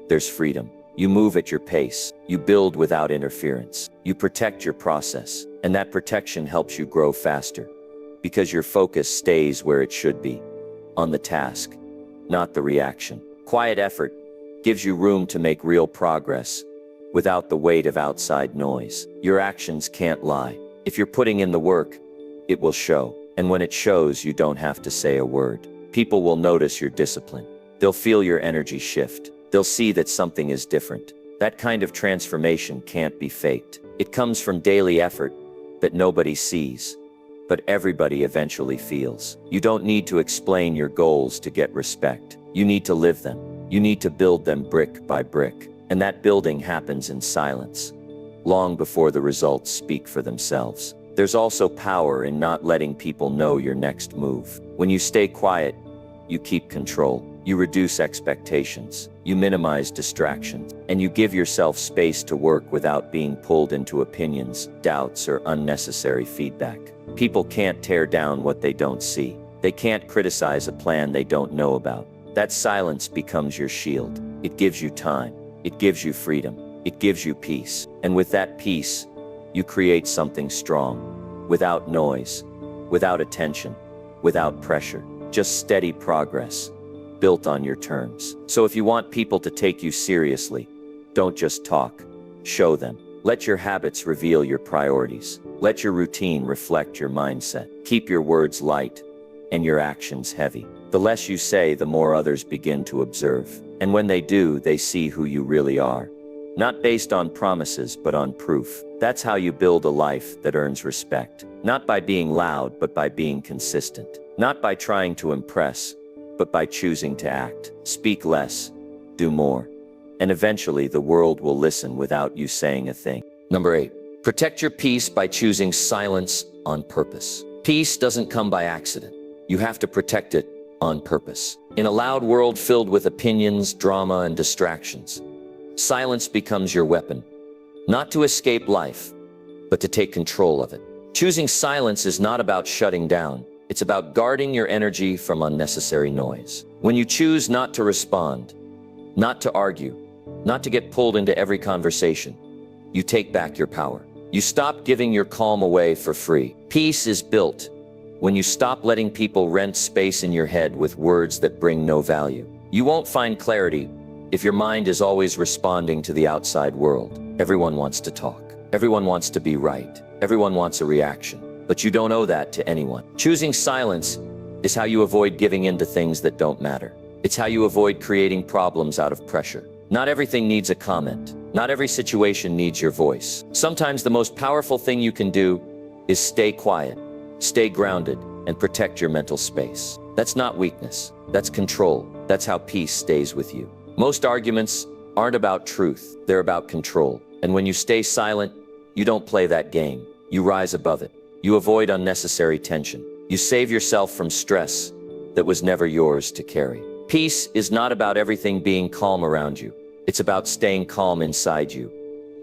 there's freedom. You move at your pace. You build without interference. You protect your process, and that protection helps you grow faster because your focus stays where it should be, on the task, not the reaction. Quiet effort gives you room to make real progress without the weight of outside noise. Your actions can't lie. If you're putting in the work, it will show. And when it shows, you don't have to say a word. People will notice your discipline. They'll feel your energy shift. They'll see that something is different. That kind of transformation can't be faked. It comes from daily effort that nobody sees, but everybody eventually feels. You don't need to explain your goals to get respect. You need to live them. You need to build them brick by brick. And that building happens in silence, long before the results speak for themselves. There's also power in not letting people know your next move. When you stay quiet, you keep control. You reduce expectations. You minimize distractions. And you give yourself space to work without being pulled into opinions, doubts, or unnecessary feedback. People can't tear down what they don't see. They can't criticize a plan they don't know about. That silence becomes your shield. It gives you time. It gives you freedom. It gives you peace. And with that peace, you create something strong, without noise, without attention, without pressure, just steady progress, built on your terms. So if you want people to take you seriously, don't just talk, show them. Let your habits reveal your priorities. Let your routine reflect your mindset. Keep your words light and your actions heavy. The less you say, the more others begin to observe. And when they do, they see who you really are. Not based on promises, but on proof. That's how you build a life that earns respect. Not by being loud, but by being consistent. Not by trying to impress, but by choosing to act. Speak less, do more. And eventually the world will listen without you saying a thing. Number 8, protect your peace by choosing silence on purpose. Peace doesn't come by accident. You have to protect it on purpose. In a loud world filled with opinions, drama, and distractions, silence becomes your weapon, not to escape life, but to take control of it. Choosing silence is not about shutting down. It's about guarding your energy from unnecessary noise. When you choose not to respond, not to argue, not to get pulled into every conversation, you take back your power. You stop giving your calm away for free. Peace is built when you stop letting people rent space in your head with words that bring no value. You won't find clarity if your mind is always responding to the outside world. Everyone wants to talk. Everyone wants to be right. Everyone wants a reaction. But you don't owe that to anyone. Choosing silence is how you avoid giving in to things that don't matter. It's how you avoid creating problems out of pressure. Not everything needs a comment. Not every situation needs your voice. Sometimes the most powerful thing you can do is stay quiet, stay grounded, and protect your mental space. That's not weakness. That's control. That's how peace stays with you. Most arguments aren't about truth. They're about control. And when you stay silent, you don't play that game. You rise above it. You avoid unnecessary tension. You save yourself from stress that was never yours to carry. Peace is not about everything being calm around you. It's about staying calm inside you,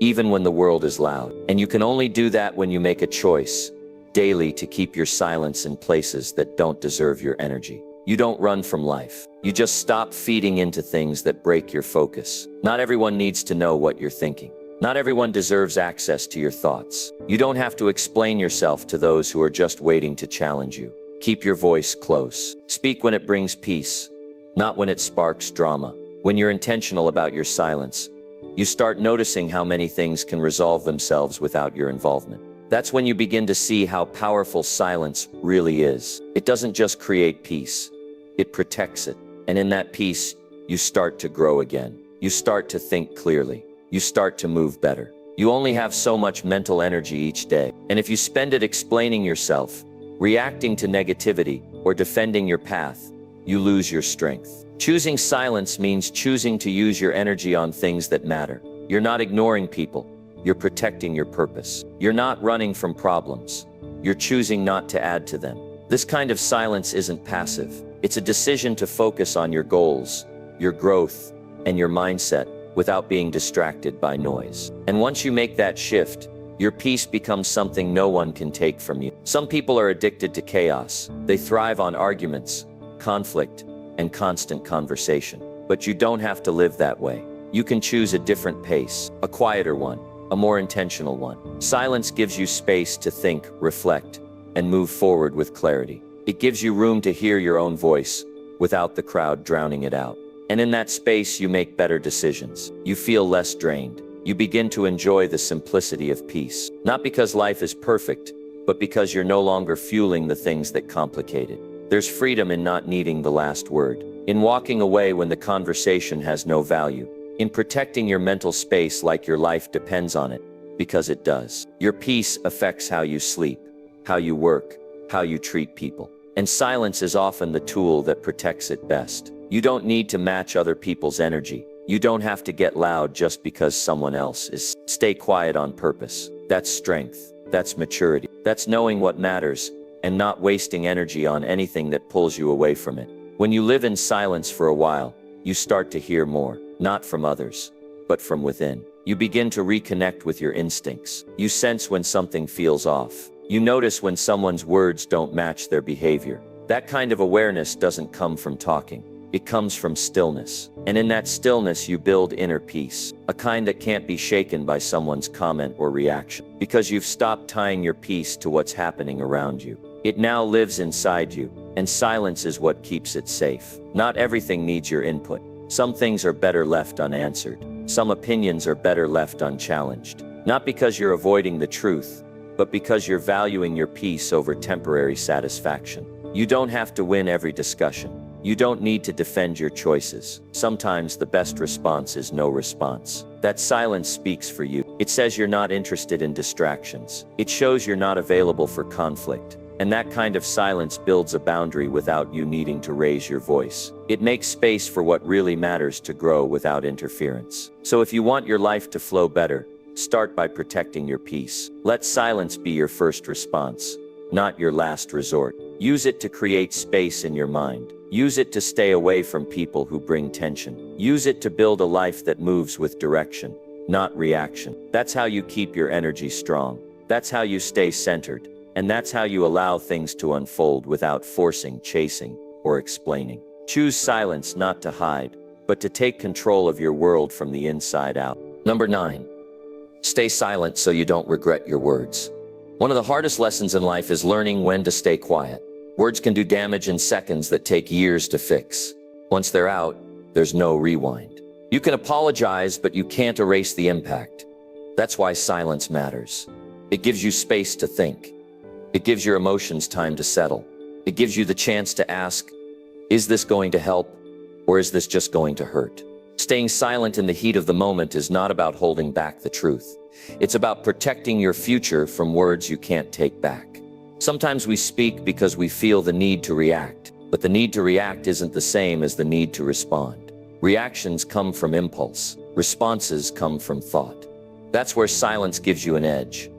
even when the world is loud. And you can only do that when you make a choice daily to keep your silence in places that don't deserve your energy. You don't run from life. You just stop feeding into things that break your focus. Not everyone needs to know what you're thinking. Not everyone deserves access to your thoughts. You don't have to explain yourself to those who are just waiting to challenge you. Keep your voice close. Speak when it brings peace, not when it sparks drama. When you're intentional about your silence, you start noticing how many things can resolve themselves without your involvement. That's when you begin to see how powerful silence really is. It doesn't just create peace, it protects it. And in that peace, you start to grow again. You start to think clearly. You start to move better. You only have so much mental energy each day. And if you spend it explaining yourself, reacting to negativity, or defending your path, you lose your strength. Choosing silence means choosing to use your energy on things that matter. You're not ignoring people. You're protecting your purpose. You're not running from problems. You're choosing not to add to them. This kind of silence isn't passive. It's a decision to focus on your goals, your growth, and your mindset without being distracted by noise. And once you make that shift, your peace becomes something no one can take from you. Some people are addicted to chaos. They thrive on arguments, conflict, and constant conversation. But you don't have to live that way. You can choose a different pace, a quieter one, a more intentional one. Silence gives you space to think, reflect, and move forward with clarity. It gives you room to hear your own voice without the crowd drowning it out. And in that space, you make better decisions. You feel less drained. You begin to enjoy the simplicity of peace. Not because life is perfect, but because you're no longer fueling the things that complicate it. There's freedom in not needing the last word, in walking away when the conversation has no value, in protecting your mental space like your life depends on it, because it does. Your peace affects how you sleep, how you work, how you treat people. And silence is often the tool that protects it best. You don't need to match other people's energy. You don't have to get loud just because someone else is. Stay quiet on purpose. That's strength. That's maturity. That's knowing what matters and not wasting energy on anything that pulls you away from it. When you live in silence for a while, you start to hear more, not from others, but from within. You begin to reconnect with your instincts. You sense when something feels off. You notice when someone's words don't match their behavior. That kind of awareness doesn't come from talking. It comes from stillness. And in that stillness, you build inner peace, a kind that can't be shaken by someone's comment or reaction. Because you've stopped tying your peace to what's happening around you. It now lives inside you, and silence is what keeps it safe. Not everything needs your input. Some things are better left unanswered. Some opinions are better left unchallenged. Not because you're avoiding the truth, but because you're valuing your peace over temporary satisfaction. You don't have to win every discussion. You don't need to defend your choices. Sometimes the best response is no response. That silence speaks for you. It says you're not interested in distractions. It shows you're not available for conflict. And that kind of silence builds a boundary without you needing to raise your voice. It makes space for what really matters to grow without interference. So if you want your life to flow better, start by protecting your peace. Let silence be your first response, not your last resort. Use it to create space in your mind. Use it to stay away from people who bring tension. Use it to build a life that moves with direction, not reaction. That's how you keep your energy strong. That's how you stay centered. And that's how you allow things to unfold without forcing, chasing, or explaining. Choose silence not to hide, but to take control of your world from the inside out. Number 9. Stay silent so you don't regret your words. One of the hardest lessons in life is learning when to stay quiet. Words can do damage in seconds that take years to fix. Once they're out, there's no rewind. You can apologize, but you can't erase the impact. That's why silence matters. It gives you space to think. It gives your emotions time to settle. It gives you the chance to ask, is this going to help, or is this just going to hurt? Staying silent in the heat of the moment is not about holding back the truth. It's about protecting your future from words you can't take back. Sometimes we speak because we feel the need to react, but the need to react isn't the same as the need to respond. Reactions come from impulse. Responses come from thought. That's where silence gives you an edge.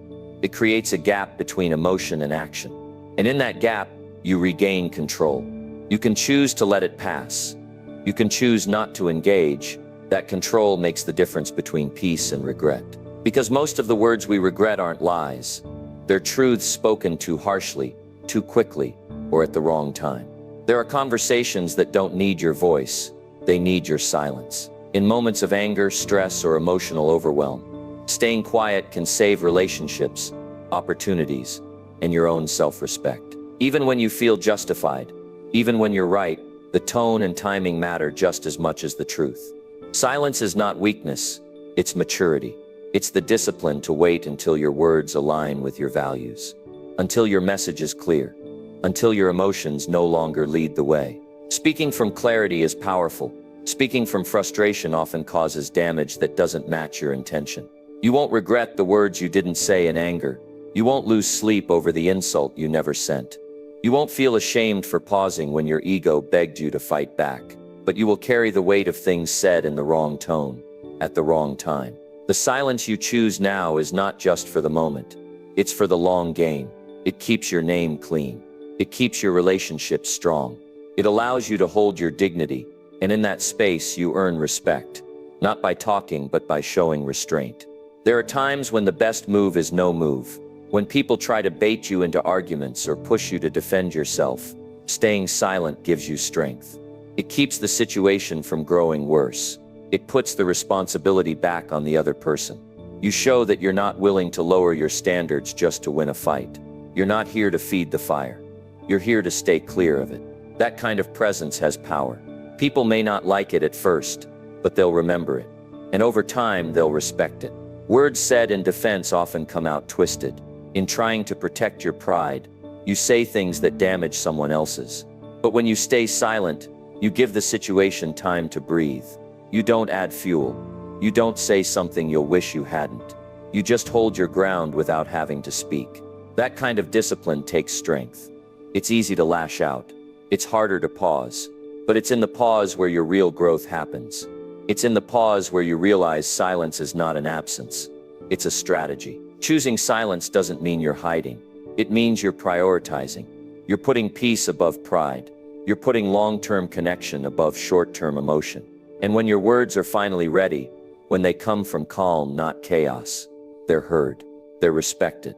It creates a gap between emotion and action. And in that gap, you regain control. You can choose to let it pass. You can choose not to engage. That control makes the difference between peace and regret. Because most of the words we regret aren't lies. They're truths spoken too harshly, too quickly, or at the wrong time. There are conversations that don't need your voice. They need your silence. In moments of anger, stress, or emotional overwhelm, staying quiet can save relationships, opportunities, and your own self-respect. Even when you feel justified, even when you're right, the tone and timing matter just as much as the truth. Silence is not weakness, it's maturity. It's the discipline to wait until your words align with your values, until your message is clear, until your emotions no longer lead the way. Speaking from clarity is powerful. Speaking from frustration often causes damage that doesn't match your intention. You won't regret the words you didn't say in anger. You won't lose sleep over the insult you never sent. You won't feel ashamed for pausing when your ego begged you to fight back. but you will carry the weight of things said in the wrong tone, at the wrong time. The silence you choose now is not just for the moment. It's for the long game. It keeps your name clean. It keeps your relationships strong. It allows you to hold your dignity, and in that space you earn respect, not by talking but by showing restraint. There are times when the best move is no move. When people try to bait you into arguments or push you to defend yourself, staying silent gives you strength. It keeps the situation from growing worse. It puts the responsibility back on the other person. You show that you're not willing to lower your standards just to win a fight. You're not here to feed the fire. You're here to stay clear of it. That kind of presence has power. People may not like it at first, but they'll remember it. And over time, they'll respect it. Words said in defense often come out twisted. In trying to protect your pride, you say things that damage someone else's. But when you stay silent, you give the situation time to breathe. You don't add fuel. You don't say something you'll wish you hadn't. You just hold your ground without having to speak. That kind of discipline takes strength. It's easy to lash out. It's harder to pause. But it's in the pause where your real growth happens. It's in the pause where you realize silence is not an absence. It's a strategy. Choosing silence doesn't mean you're hiding. It means you're prioritizing. You're putting peace above pride. You're putting long-term connection above short-term emotion. And when your words are finally ready, when they come from calm, not chaos, they're heard. They're respected.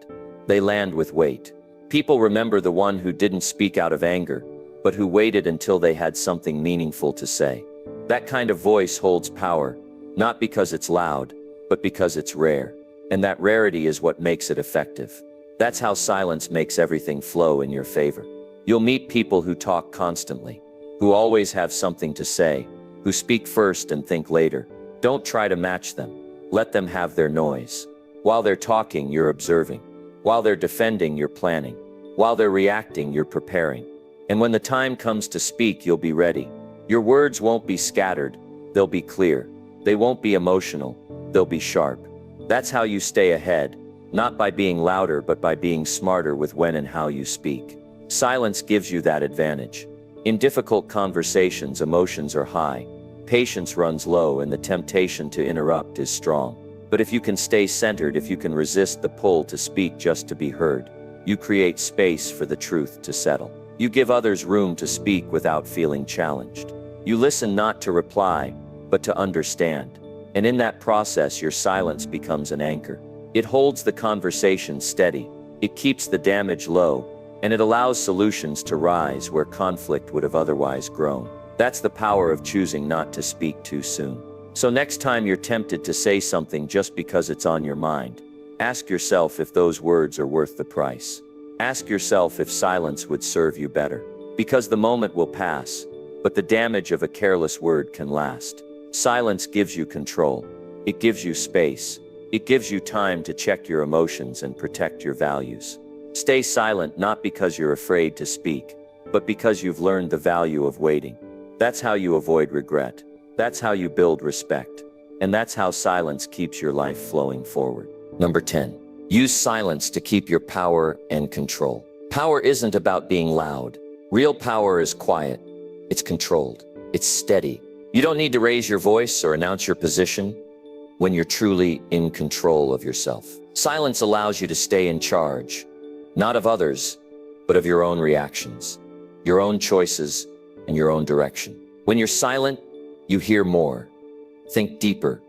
They land with weight. People remember the one who didn't speak out of anger, but who waited until they had something meaningful to say. That kind of voice holds power, not because it's loud, but because it's rare. And that rarity is what makes it effective. That's how silence makes everything flow in your favor. You'll meet people who talk constantly, who always have something to say, who speak first and think later. Don't try to match them. Let them have their noise. While they're talking, you're observing. While they're defending, you're planning. While they're reacting, you're preparing. And when the time comes to speak, you'll be ready. Your words won't be scattered. They'll be clear. They won't be emotional. They'll be sharp. That's how you stay ahead, not by being louder, but by being smarter with when and how you speak. Silence gives you that advantage. In difficult conversations, emotions are high, patience runs low, and the temptation to interrupt is strong. But if you can stay centered, if you can resist the pull to speak just to be heard, you create space for the truth to settle. You give others room to speak without feeling challenged. You listen not to reply, but to understand. And in that process, your silence becomes an anchor. It holds the conversation steady. It keeps the damage low, and it allows solutions to rise where conflict would have otherwise grown. That's the power of choosing not to speak too soon. So next time you're tempted to say something just because it's on your mind, ask yourself if those words are worth the price. Ask yourself if silence would serve you better. Because the moment will pass, but the damage of a careless word can last. Silence gives you control. It gives you space. It gives you time to check your emotions and protect your values. Stay silent not because you're afraid to speak, but because you've learned the value of waiting. That's how you avoid regret. That's how you build respect. And that's how silence keeps your life flowing forward. Number 10. Use silence to keep your power and control. Power isn't about being loud. Real power is quiet. It's controlled. It's steady. You don't need to raise your voice or announce your position when you're truly in control of yourself. Silence allows you to stay in charge, not of others, but of your own reactions, your own choices, and your own direction. When you're silent, you hear more, think deeper,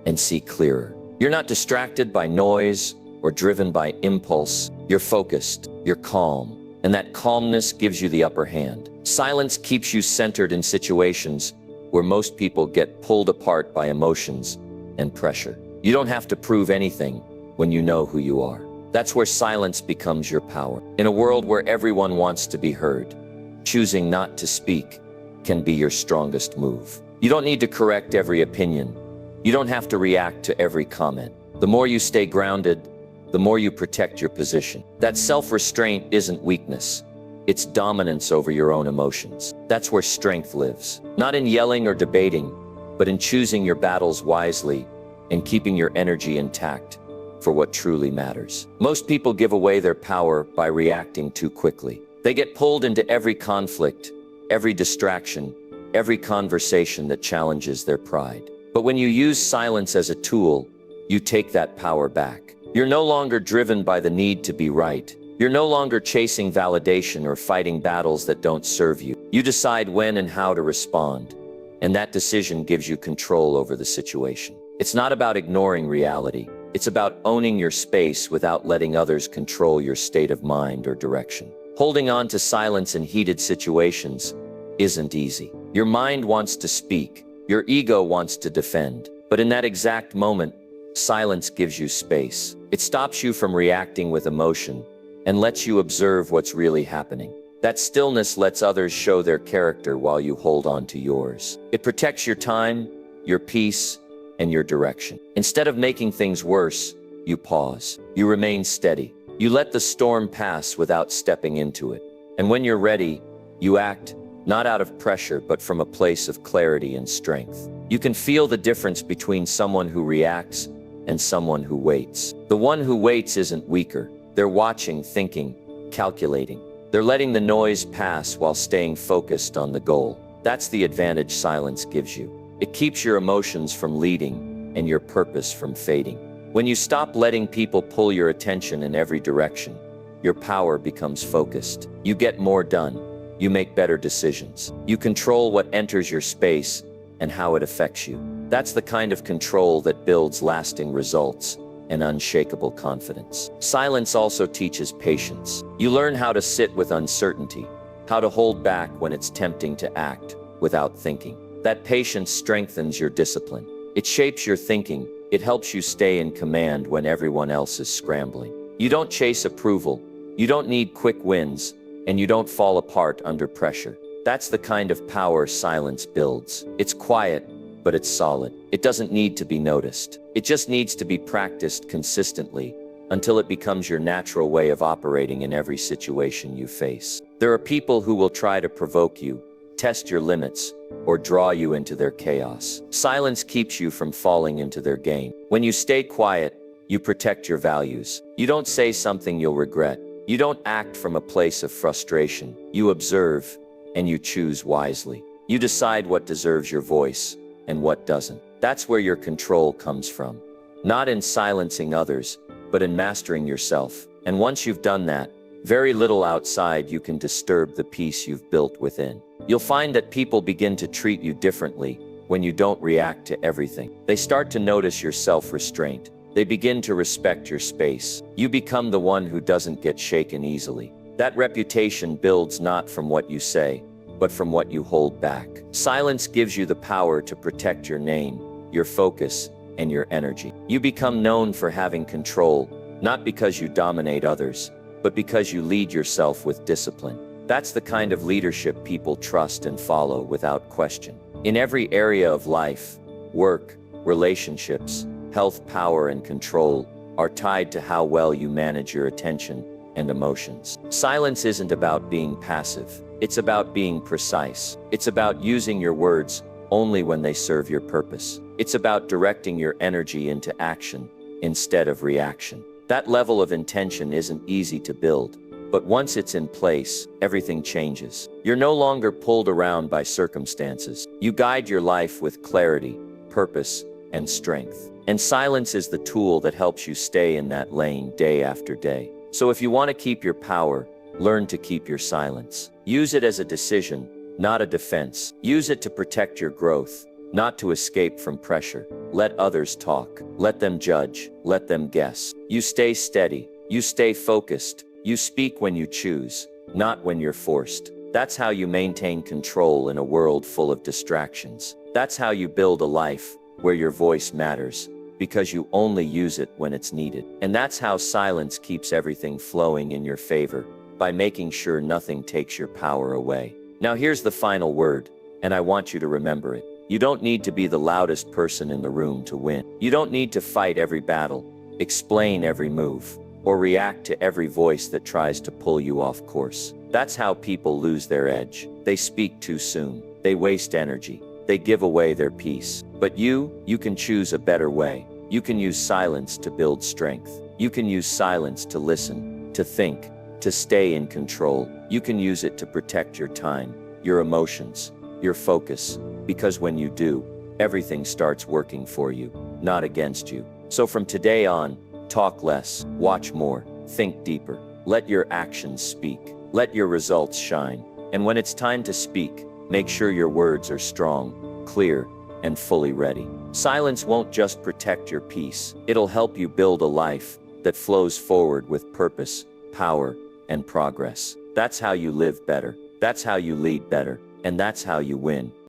and see clearer. You're not distracted by noise or driven by impulse. You're focused, you're calm, and that calmness gives you the upper hand. Silence keeps you centered in situations where most people get pulled apart by emotions and pressure. You don't have to prove anything when you know who you are. That's where silence becomes your power. In a world where everyone wants to be heard, choosing not to speak can be your strongest move. You don't need to correct every opinion. You don't have to react to every comment. The more you stay grounded, the more you protect your position. That self-restraint isn't weakness. It's dominance over your own emotions. That's where strength lives. Not in yelling or debating, but in choosing your battles wisely and keeping your energy intact for what truly matters. Most people give away their power by reacting too quickly. They get pulled into every conflict, every distraction, every conversation that challenges their pride. But when you use silence as a tool, you take that power back. You're no longer driven by the need to be right. You're no longer chasing validation or fighting battles that don't serve you. You decide when and how to respond, and that decision gives you control over the situation. It's not about ignoring reality. It's about owning your space without letting others control your state of mind or direction. Holding on to silence in heated situations isn't easy. Your mind wants to speak. Your ego wants to defend. But in that exact moment, silence gives you space. It stops you from reacting with emotion and lets you observe what's really happening. That stillness lets others show their character while you hold on to yours. It protects your time, your peace, and your direction. Instead of making things worse, you pause. You remain steady. You let the storm pass without stepping into it. And when you're ready, you act, not out of pressure, but from a place of clarity and strength. You can feel the difference between someone who reacts and someone who waits. The one who waits isn't weaker. They're watching, thinking, calculating. They're letting the noise pass while staying focused on the goal. That's the advantage silence gives you. It keeps your emotions from leading and your purpose from fading. When you stop letting people pull your attention in every direction, your power becomes focused. You get more done. You make better decisions. You control what enters your space and how it affects you. That's the kind of control that builds lasting results and unshakable confidence. Silence also teaches patience. You learn how to sit with uncertainty, how to hold back when it's tempting to act without thinking. That patience strengthens your discipline. It shapes your thinking. It helps you stay in command when everyone else is scrambling. You don't chase approval. You don't need quick wins, and you don't fall apart under pressure. That's the kind of power silence builds. It's quiet, but it's solid. It doesn't need to be noticed. It just needs to be practiced consistently until it becomes your natural way of operating in every situation you face. There are people who will try to provoke you, test your limits, or draw you into their chaos. Silence keeps you from falling into their game. When you stay quiet, you protect your values. You don't say something you'll regret. You don't act from a place of frustration. You observe, and you choose wisely. You decide what deserves your voice and what doesn't. That's where your control comes from. Not in silencing others, but in mastering yourself. And once you've done that, very little outside you can disturb the peace you've built within. You'll find that people begin to treat you differently when you don't react to everything. They start to notice your self-restraint. They begin to respect your space. You become the one who doesn't get shaken easily. That reputation builds not from what you say, but from what you hold back. Silence gives you the power to protect your name, your focus, and your energy. You become known for having control, not because you dominate others, but because you lead yourself with discipline. That's the kind of leadership people trust and follow without question. In every area of life, work, relationships, health, power, and control are tied to how well you manage your attention and emotions. Silence isn't about being passive. It's about being precise. It's about using your words only when they serve your purpose. It's about directing your energy into action instead of reaction. That level of intention isn't easy to build, but once it's in place, everything changes. You're no longer pulled around by circumstances. You guide your life with clarity, purpose, and strength. And silence is the tool that helps you stay in that lane day after day. So if you want to keep your power, learn to keep your silence. Use it as a decision, not a defense. Use it to protect your growth, not to escape from pressure. Let others talk. Let them judge. Let them guess. You stay steady. You stay focused. You speak when you choose, not when you're forced. That's how you maintain control in a world full of distractions. That's how you build a life where your voice matters, because you only use it when it's needed. And that's how silence keeps everything flowing in your favor, by making sure nothing takes your power away. Now here's the final word, and I want you to remember it. You don't need to be the loudest person in the room to win. You don't need to fight every battle, explain every move, or react to every voice that tries to pull you off course. That's how people lose their edge. They speak too soon. They waste energy. They give away their peace. But you can choose a better way. You can use silence to build strength. You can use silence to listen, to think, to stay in control. You can use it to protect your time, your emotions, your focus, because when you do, everything starts working for you, not against you. So from today on, talk less, watch more, think deeper. Let your actions speak. Let your results shine. And when it's time to speak, make sure your words are strong, clear, and fully ready. Silence won't just protect your peace. It'll help you build a life that flows forward with purpose, power, and progress. That's how you live better. That's how you lead better. And that's how you win.